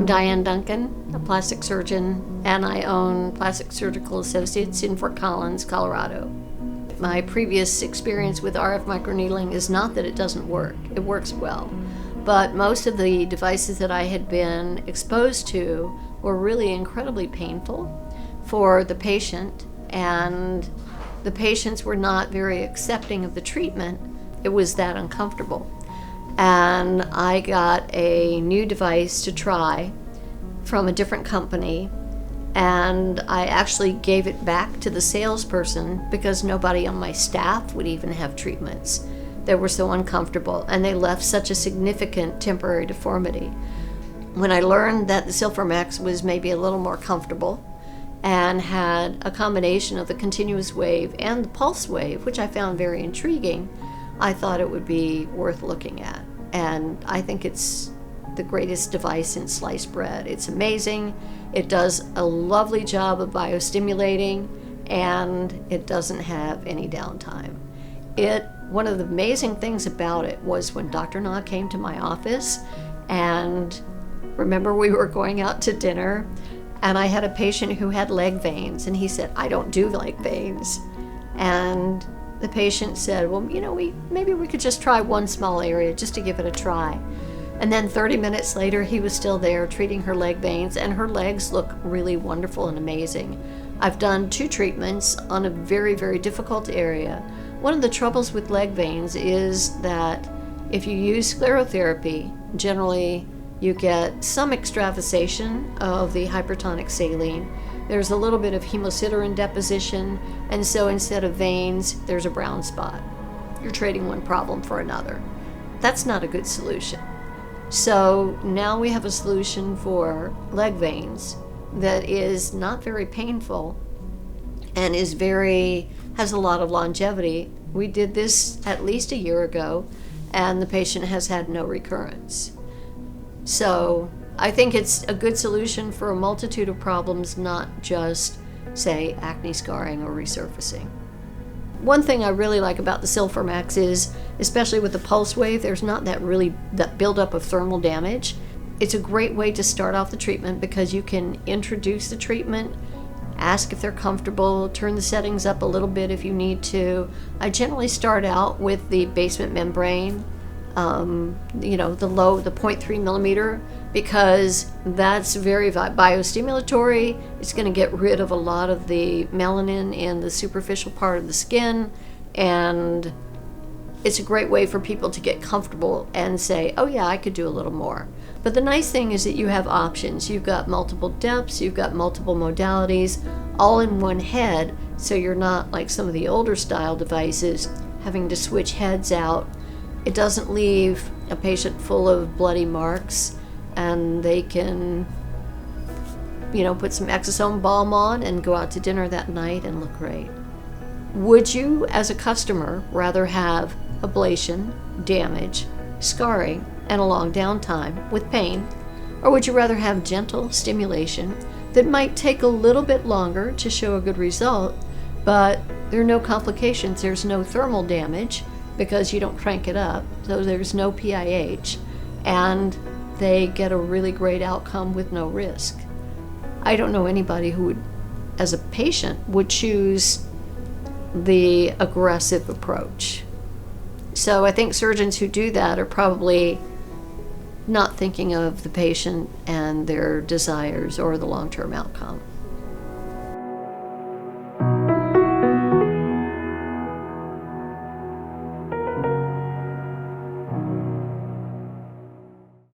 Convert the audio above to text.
I'm Diane Duncan, a plastic surgeon, and I own Plastic Surgical Associates in Fort Collins, Colorado. My previous experience with RF microneedling is not that it doesn't work. It works well. But most of the devices that I had been exposed to were really incredibly painful for the patient, and the patients were not very accepting of the treatment. It was that uncomfortable. And I got a new device to try from a different company, and I actually gave it back to the salesperson because nobody on my staff would even have treatments. They were so uncomfortable, and they left such a significant temporary deformity. When I learned that the Sylfirm X was maybe a little more comfortable and had a combination of the continuous wave and the pulse wave, which I found very intriguing, I thought it would be worth looking at. And I think it's the greatest device in sliced bread. It's amazing. It does a lovely job of biostimulating, and it doesn't have any downtime. One of the amazing things about it was when Dr. Na came to my office, and remember we were going out to dinner, and I had a patient who had leg veins, and he said, "I don't do leg veins." And the patient said, "Well, maybe we could just try one small area just to give it a try." And then 30 minutes later, he was still there treating her leg veins, and her legs look really wonderful and amazing. I've done 2 treatments on a very, very difficult area. One of the troubles with leg veins is that if you use sclerotherapy, generally you get some extravasation of the hypertonic saline. There's a little bit of hemosiderin deposition, and so instead of veins, there's a brown spot. You're trading one problem for another. That's not a good solution. So now we have a solution for leg veins that is not very painful and has a lot of longevity. We did this at least a year ago, and the patient has had no recurrence. So I think it's a good solution for a multitude of problems, not just, say, acne scarring or resurfacing. One thing I really like about the Sylfirm X is, especially with the pulse wave, there's not that buildup of thermal damage. It's a great way to start off the treatment because you can introduce the treatment, ask if they're comfortable, turn the settings up a little bit if you need to. I generally start out with the basement membrane, the 0.3 millimeter, because that's very biostimulatory. It's going to get rid of a lot of the melanin in the superficial part of the skin, and it's a great way for people to get comfortable and say, oh yeah, I could do a little more. But the nice thing is that you have options. You've got multiple depths, you've got multiple modalities, all in one head, so you're not like some of the older style devices having to switch heads out. It doesn't leave a patient full of bloody marks, and they can, put some exosome balm on and go out to dinner that night and look great. Would you, as a customer, rather have ablation, damage, scarring, and a long downtime with pain, or would you rather have gentle stimulation that might take a little bit longer to show a good result, but there are no complications, there's no thermal damage, because you don't crank it up, so there's no PIH, and they get a really great outcome with no risk. I don't know anybody who would, as a patient, would choose the aggressive approach. So I think surgeons who do that are probably not thinking of the patient and their desires or the long-term outcome.